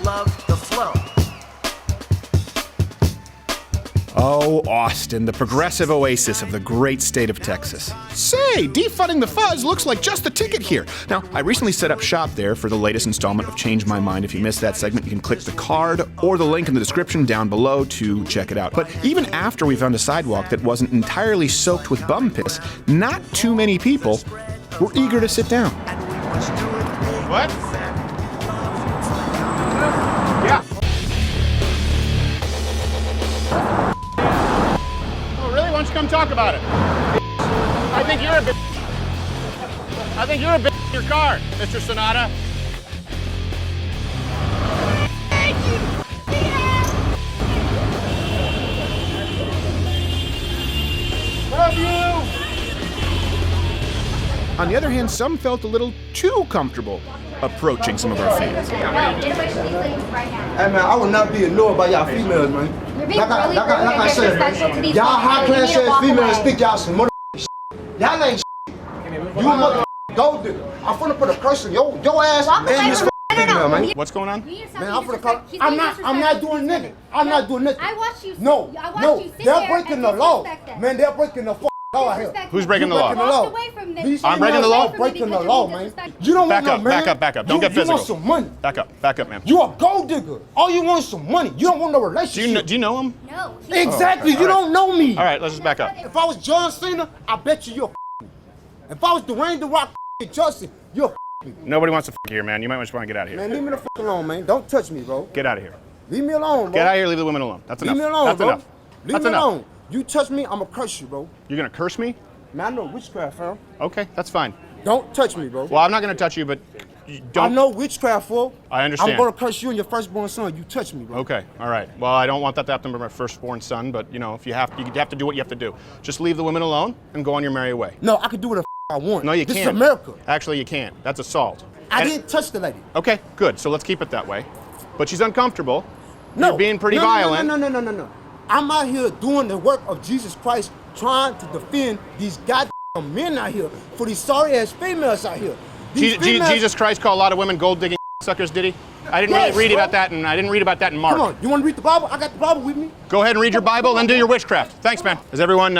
love the flow. Oh, Austin, the progressive oasis of the great state of Texas. Say, defunding the fuzz looks like just the ticket here. Now, I recently set up shop there for the latest installment of Change My Mind. If you missed that segment, you can click the card or the link in the description down below to check it out. But even after we found a sidewalk that wasn't entirely soaked with bum piss, not too many people were eager to sit down. What? Yeah. Oh, really? Why don't you come talk about it? I think you're a bitch. I think you're a bitch in your car, Mr. Sonata. Love you! On the other hand, some felt a little too comfortable approaching some of our fans. Hey man, I will not be ignored by y'all females, man. You're being really rude and disrespectful to these y'all high class people. ass females think y'all some mother shit. Y'all ain't shit. You a mother gold digger. I'm finna put a curse in your ass and this female, man. What's going on? Man, I'm finna call. I'm not doing nothing. I'm not doing nothing. I watched you. No, they're breaking the law. Man, they're breaking the law out here. Who's breaking the law? I'm breaking the law? Breaking the law, man. You don't want no man. Back up. Don't get physical. You want some money. Back up, man. You a gold digger. All you want is some money. You don't want no relationship. Do you know him? No. Exactly. You don't know me. All right, let's just back up. If I was John Cena, I bet you're me. If I was Dwayne The Rock Johnson, you're me. Nobody wants to f here, man. You might just want to get out of here. Man, leave me the alone, man. Don't touch me, bro. Get out of here. Leave me alone, bro. Get out of here. Leave the women alone. That's enough. Leave me alone, That's bro. enough. Leave That's me enough. alone. You touch me, I'ma curse you, bro. You're gonna curse me? Man, I know witchcraft, fam. Okay, that's fine. Don't touch me, bro. Well, I'm not gonna touch you, but you don't. I know witchcraft, fool. I understand. I'm gonna curse you and your firstborn son. You touch me, bro. Okay, all right. Well, I don't want that to happen to my firstborn son, but you know, if you have to do what you have to do. Just leave the women alone and go on your merry way. No, I can do what the I want. No, you This can't. is America. Actually, you can't. That's assault. I didn't touch the lady. Okay, good. So let's keep it that way. But she's uncomfortable. No. You're being pretty violent. No. I'm out here doing the work of Jesus Christ, trying to defend these goddamn men out here for these sorry ass females out here. Jesus Christ called a lot of women gold digging suckers, did he? I didn't really read about that, and I didn't read about that in Mark. Come on, you want to read the Bible? I got the Bible with me. Go ahead and read your Bible, then do your witchcraft. Thanks, man. Is everyone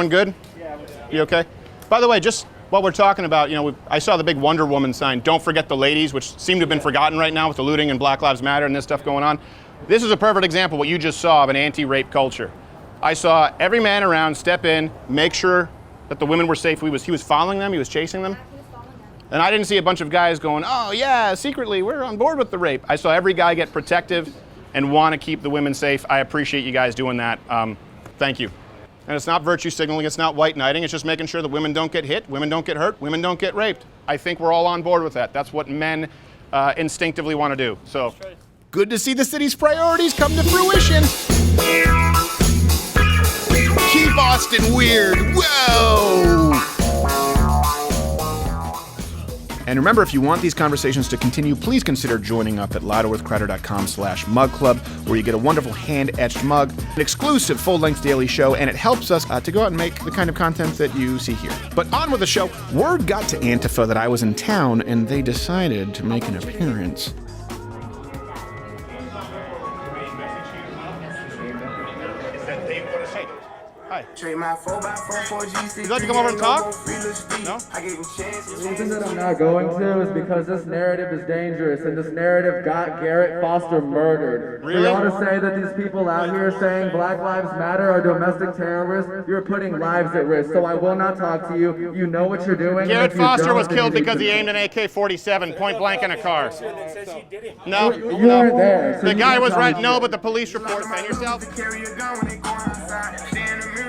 good? Yeah. You okay? By the way, just while we're talking about, I saw the big Wonder Woman sign, don't forget the ladies, which seem to have been forgotten right now with the looting and Black Lives Matter and this stuff going on. This is a perfect example, what you just saw, of an anti-rape culture. I saw every man around step in, make sure that the women were safe. He was following them, he was chasing them. And I didn't see a bunch of guys going, oh yeah, secretly, we're on board with the rape. I saw every guy get protective and want to keep the women safe. I appreciate you guys doing that. Thank you. And it's not virtue signaling, it's not white knighting, it's just making sure that women don't get hit, women don't get hurt, women don't get raped. I think we're all on board with that. That's what men instinctively want to do. So, Good to see the city's priorities come to fruition. Keep Austin weird. Whoa! And remember, if you want these conversations to continue, please consider joining up at louderwithcrowder.com/mug club, where you get a wonderful hand-etched mug, an exclusive full-length daily show, and it helps us to go out and make the kind of content that you see here. But on with the show. Word got to Antifa that I was in town, and they decided to make an appearance. hi. Trade my 4x4 You'd like to come over and talk? No? The reason that I'm not going to is because this narrative is dangerous, and this narrative got Garrett Foster murdered. Really? You want to say that these people out here saying Black Lives Matter are domestic terrorists? You're putting lives at risk, so I will not talk to you. You know what you're doing. Garrett Foster was killed because he aimed an AK-47 point blank in a car. No, You weren't there. So the you guy can't was tell right. me No, shit. but the police report. Man, yourself.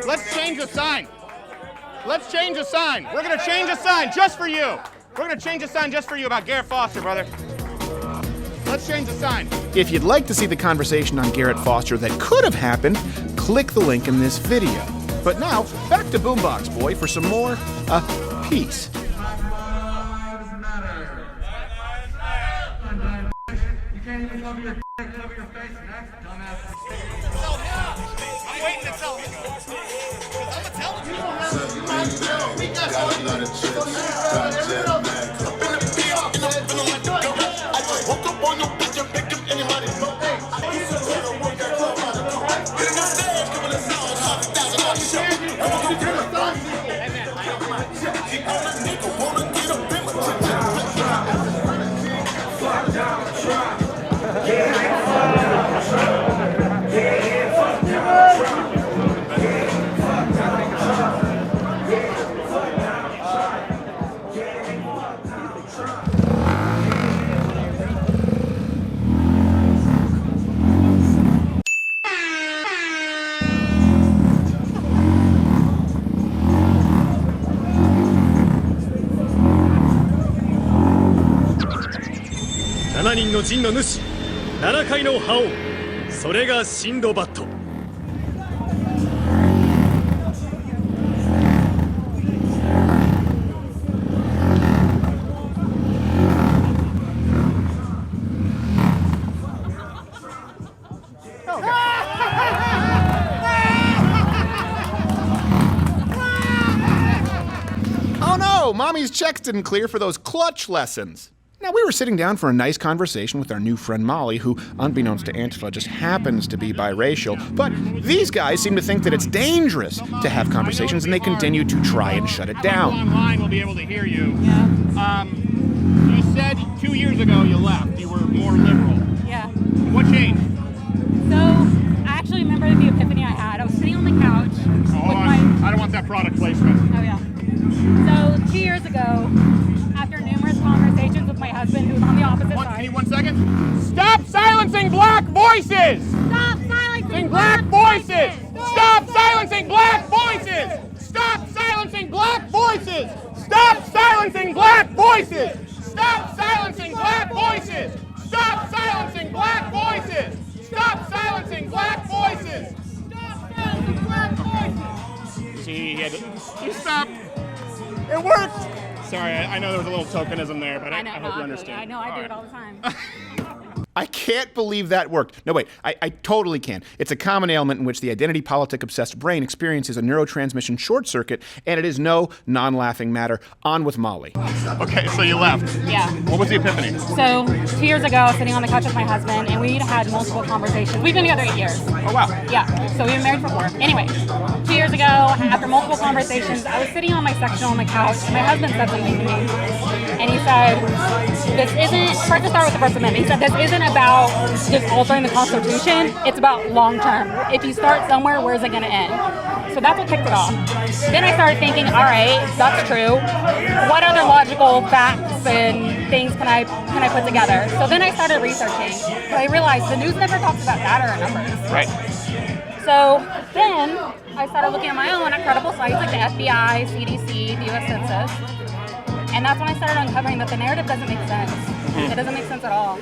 Let's change the sign. Let's change the sign. We're gonna change a sign just for you. We're gonna change a sign just for you about Garrett Foster, brother. Let's change the sign. If you'd like to see the conversation on Garrett Foster that could have happened, click the link in this video. But now, back to Boombox Boy for some more, peace. You can't even cover your face next, dumbass. I'm waiting to tell him. I'm gonna tell him. I just woke up on your bitch and pick up anybody. 7人の陣の主7階の覇王それがシンドバッド Oh no, Mommy's checks didn't clear for those clutch lessons. Now, we were sitting down for a nice conversation with our new friend Molly, who, unbeknownst to Antifa, just happens to be biracial. But these guys seem to think that it's dangerous to have conversations, and they continue to try and shut it down. Online will be able to hear you. You said 2 years ago you left. You were more liberal. Yeah. What changed? So, I actually remember the epiphany I had. I was sitting on the couch Hold with on. I don't want that product placement. Oh, yeah. So, 2 years ago, after numerous conversations with my husband, who was on the opposite side. Can you 1 second? Stop silencing black voices! Stop silencing Black voices! Stop silencing black voices! Stop silencing black voices! Stop silencing black voices! Stop silencing black voices! Stop silencing black voices! Stop silencing black voices! Stop silencing black voices! See, he had to, you stopped. It worked! Sorry, I know there was a little tokenism there, but I hope you understand. I know, I do it all the time. I can't believe that worked. No, wait, I totally can. It's a common ailment in which the identity politic obsessed brain experiences a neurotransmission short circuit, and it is no non-laughing matter. On with Molly. Okay, so you left. Yeah. What was the epiphany? So, 2 years ago, I was sitting on the couch with my husband, and we had multiple conversations. We've been together 8 years. Oh, wow. Yeah, so we've been married for 4. Anyway, 2 years ago, after multiple conversations, I was sitting on my section on the couch, and my husband said something to me. And he said, this isn't, first to start with the First Amendment, he said, this isn't about just altering the Constitution, it's about long term. If you start somewhere, where's it going to end? So that's what kicked it off. Then I started thinking, all right, that's true. What other logical facts and things can I put together? So then I started researching. So I realized the news never talks about data or numbers. Right. So then I started looking at my own at credible sites like the FBI, CDC, the U.S. Census. And that's when I started uncovering that the narrative doesn't make sense. It doesn't make sense at all.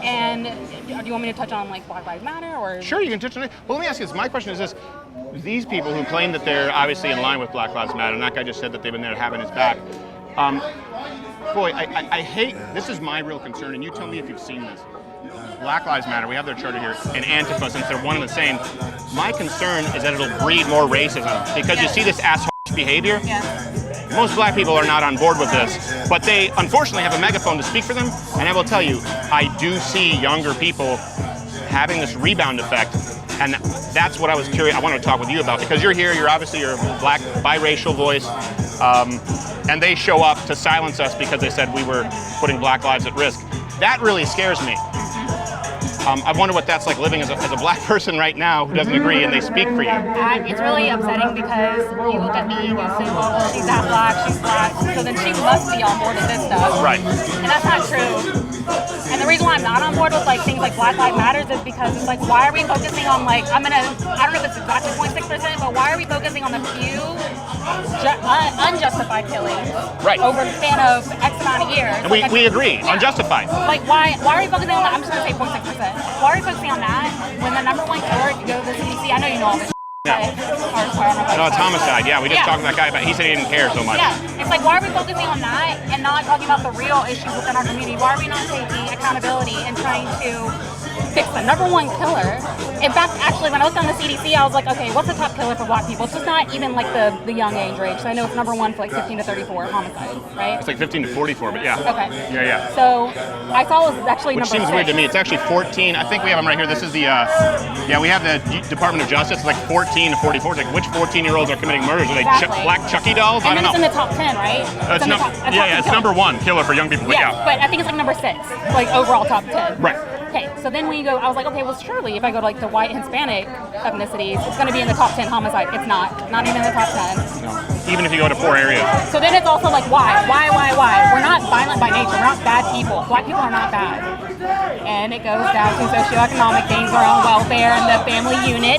And do you want me to touch on like Black Lives Matter or? Sure, you can touch on it. Well, let me ask you this. My question is this. These people who claim that they're obviously in line with Black Lives Matter, and that guy just said that they've been there having his back. Boy, I hate, this is my real concern, and you tell me if you've seen this. Black Lives Matter, we have their charter here, and Antifa, since they're one and the same. My concern is that it'll breed more racism, because you see this asshole behavior. Yeah. Most black people are not on board with this, but they unfortunately have a megaphone to speak for them, and I will tell you, I do see younger people having this rebound effect, and that's what I was curious, I wanted to talk with you about, because you're here, you're a black, biracial voice, and they show up to silence us because they said we were putting black lives at risk. That really scares me. I wonder what that's like living as a black person right now who doesn't agree and they speak for you. It's really upsetting because you look at me and you say, well, she's not black, she's black, so then she must be on board with this stuff. Right. And that's not true. And the reason why I'm not on board with like things like Black Lives Matters is because it's like, why are we focusing on like, I don't know if it's exactly 0.6%, but why are we focusing on the few unjustified killings over the span of X amount of years? And we agree, unjustified. Like why are we focusing on that? I'm just going to say 0.6%. Why are we focusing on that when the number one killer, if you go to the CDC, I know you know all this. Yeah. No, it's homicide. Yeah, we just talked to that guy about. He said he didn't care so much. Yeah, it's like why are we focusing on that and not talking about the real issues within our community? Why are we not taking accountability and trying to fix the number one killer? In fact, actually, when I looked on the CDC, I was like, okay, what's the top killer for black people? It's just not even like the young age range. So I know it's number one for like 15 to 34 homicide, right? It's like 15 to 44, but yeah. Okay. Yeah. So I saw it was actually Which number 6. seems weird to me. It's actually 14. I think we have them right here. This is the, we have the Department of Justice. It's like 14 to 44. It's like which 14-year-olds are committing murders? Are they black Chucky dolls? And I don't know. It's in the top 10, right? It's number one killer for young people. But yeah. But I think it's like number 6, like overall top 10. Right. Okay, so then when you go, I was like, okay, well, surely if I go to like the white Hispanic ethnicities, it's going to be in the top 10 homicide. It's not even in the top 10. No. Even if you go to poor areas. So then it's also like, why? We're not violent by nature. We're not bad people. Black people are not bad. And it goes down to socioeconomic things around welfare and the family unit.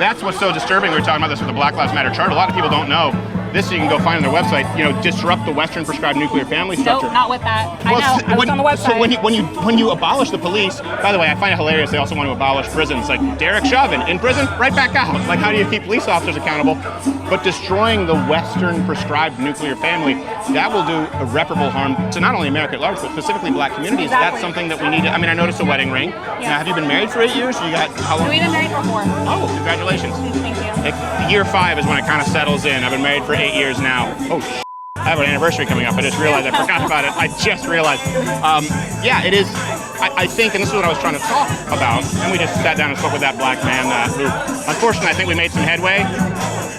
That's what's so disturbing. We were talking about this with the Black Lives Matter chart. A lot of people don't know. this you can go find on their website. You know, disrupt the Western prescribed nuclear family structure. Nope, not with that. I know. I was on the website. So when you abolish the police, by the way, I find it hilarious. They also want to abolish prisons. Like Derek Chauvin in prison, right back out. Like, how do you keep police officers accountable? But destroying the Western prescribed nuclear family, that will do irreparable harm to not only America at large, but specifically black communities. Exactly. That's something that we need to. I mean, I noticed a wedding ring. Now, have you been married for 8 years? You got how long? We've been married for 4. Oh, congratulations. Thank you. Like, year 5 is when it kind of settles in. I've been married for 8 years now. Oh, I have an anniversary coming up. I just realized I forgot about it. I just realized. Yeah, it is. I think, and this is what I was trying to talk about, and we just sat down and spoke with that black man who, unfortunately, I think we made some headway.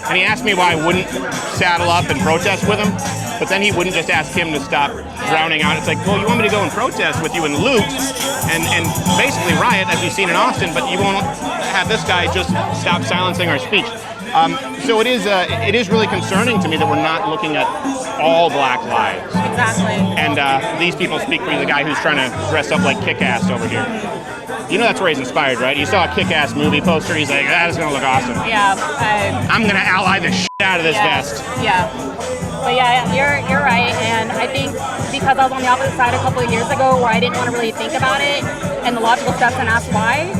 And he asked me why I wouldn't saddle up and protest with him, but then he wouldn't just ask him to stop drowning out. It's like, well, you want me to go and protest with you and loot and basically riot, as we've seen in Austin, but you won't have this guy just stop silencing our speech. So it is really concerning to me that we're not looking at all black lives. Exactly. And these people speak for the guy who's trying to dress up like Kick-Ass over here. You know that's where he's inspired, right? You saw a Kick-Ass movie poster. He's like, that is going to look awesome. Yeah. I'm going to ally the shit out of this vest. Yeah. But yeah, you're right. And I think because I was on the opposite side a couple of years ago where I didn't want to really think about it and the logical steps and ask why,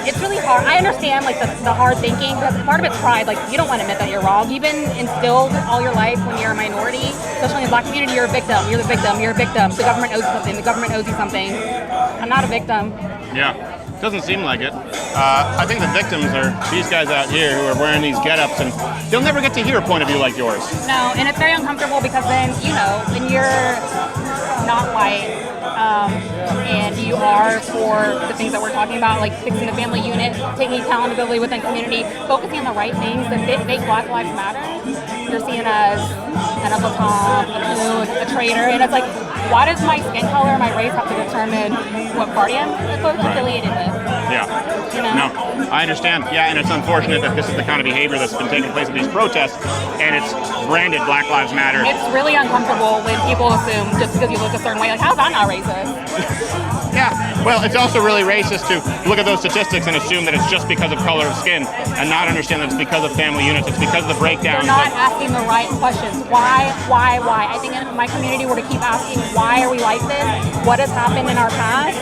it's really hard. I understand like the hard thinking, because part of it's pride. Like, you don't want to admit that you're wrong. You've been instilled all your life when you're a minority, especially in the black community, you're a victim. You're the victim. You're a victim. The government owes you something. The government owes you something. I'm not a victim. Yeah, doesn't seem like it. I think the victims are these guys out here who are wearing these get-ups, and they'll never get to hear a point of view like yours. No, and it's very uncomfortable because then, you know, when you're not white, and you are for the things that we're talking about, like fixing the family unit, taking accountability within community, focusing on the right things that make Black Lives Matter, you're seen as an Uncle Tom, a traitor, and it's like, why does my skin color and my race have to determine what party I'm affiliated with? Yeah. You know? No, I understand. Yeah, and it's unfortunate that this is the kind of behavior that's been taking place at these protests, and it's branded Black Lives Matter. It's really uncomfortable when people assume just because you look a certain way, like, how's that not racist? Yeah, well, it's also really racist to look at those statistics and assume that it's just because of color of skin and not understand that it's because of family units, it's because of the breakdown. They're not asking the right questions. Why? I think in my community we're to keep asking, why are we like this? What has happened in our past?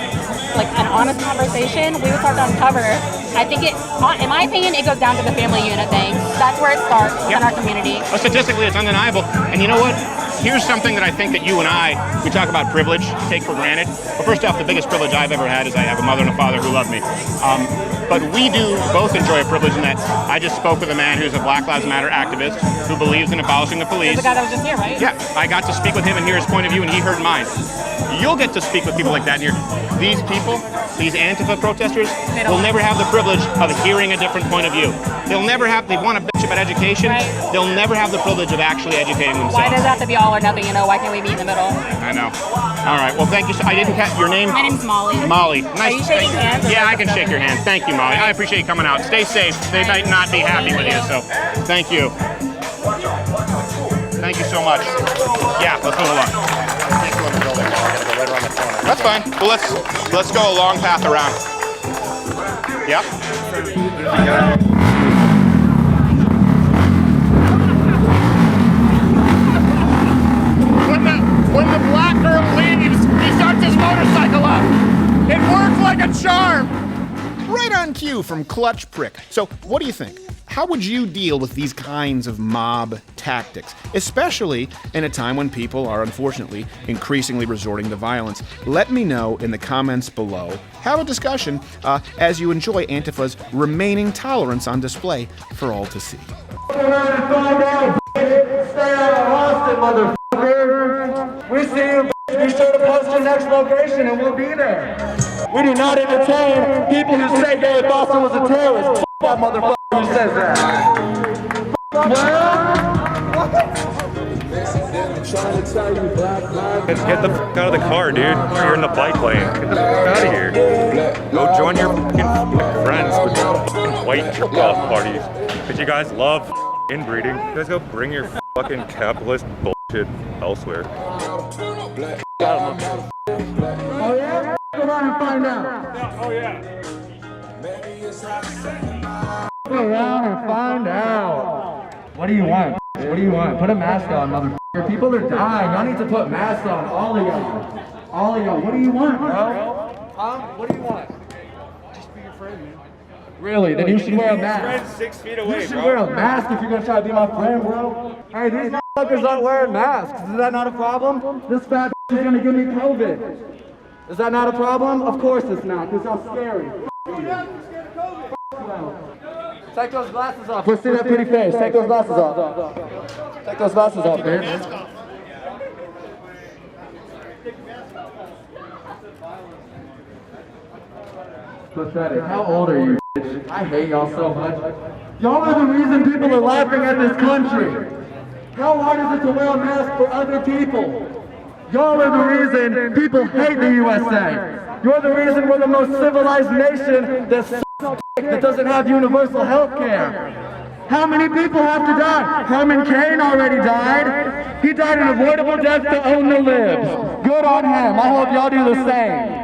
Like an honest conversation, we would start to uncover. I think in my opinion, it goes down to the family unit thing. That's where it starts in our community. Well, statistically, it's undeniable. And you know what? Here's something that I think that you and we talk about privilege, take for granted. Well, first off, the biggest privilege I've ever had is I have a mother and a father who love me. But we do both enjoy a privilege in that I just spoke with a man who's a Black Lives Matter activist who believes in abolishing the police. The guy that was just here, right? Yeah, I got to speak with him and hear his point of view, and he heard mine. You'll get to speak with people like that here. These people, these Antifa protesters, will never have the privilege of hearing a different point of view. They want to bitch about education. Right. They'll never have the privilege of actually educating themselves. Why does it have to be all or nothing? You know, why can't we meet in the middle? I know. All right. Well, thank you. I didn't catch your name. My name's Molly. Molly. Nice. Are you shaking hands? Yeah, I can shake your hand. Thank you, Molly. I appreciate you coming out. Stay safe. They might not be happy with you, so thank you. Thank you so much. Yeah, let's move along. That's fine. Well, let's go a long path around. Yep. When the black girl leaves, he starts his motorcycle up. It works like a charm. Right on cue from Clutch Prick. So, what do you think? How would you deal with these kinds of mob tactics, especially in a time when people are unfortunately increasingly resorting to violence? Let me know in the comments below. Have a discussion as you enjoy Antifa's remaining tolerance on display for all to see. Stay out of Austin, motherfucker. We see you, bitch. Be sure to post your next location and we'll be there. We do not entertain people who say David Boston was a terrorist. F that motherfucker who says that. Get the f out of the car, dude. You're in the bike lane. Get the f out of here. Go join your f friends with your white jerk-off parties. Because you guys love inbreeding. You guys go bring your fucking capitalist bullshit elsewhere. Oh yeah? Come on and find out. Oh yeah. Go around and find out. What do you want? bitch. What do you want? Put a mask on, motherfucker. People are dying. Y'all need to put masks on. All of y'all. All of y'all. What do you want, bro? What do you want? Just be your friend, man. Really? Then you should wear a mask. Friends 6 feet away, You should wear a mask if you're gonna try to be my friend, bro. Hey, these motherfuckers aren't wearing masks. Is that not a problem? This fat is gonna give me COVID. Is that not a problem? Of course it's not, because y'all scary. Take those glasses off. Let's see that pretty face. Take those glasses off. Take those glasses off, man. Pathetic. How old are you, bitch? I hate y'all so much. Y'all are the reason people are laughing at this country. How hard is it to wear a mask for other people? Y'all are the reason people hate the USA. You're the reason we're the most civilized nation that doesn't have universal health care. How many people have to die? Herman Cain already died. He died an avoidable death to own the libs. Good on him. I hope y'all do the same.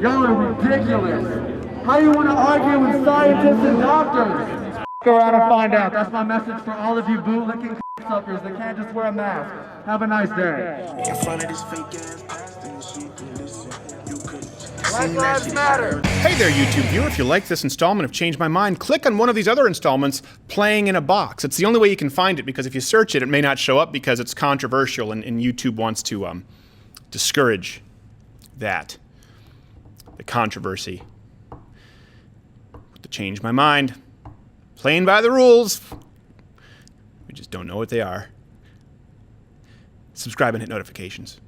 Y'all are ridiculous. How you want to argue with scientists and doctors? Go around and find out. That's my message for all of you bootlicking suckers that can't just wear a mask. Have a nice day. In front of this fake ass pastor and she can listen. You could Black Lives Matter. Hey there, YouTube viewer. If you like this installment of Change My Mind, click on one of these other installments, Playing in a Box. It's the only way you can find it, because if you search it, it may not show up because it's controversial and YouTube wants to discourage that. The controversy. To Change My Mind. Playing by the rules. We just don't know what they are. Subscribe and hit notifications.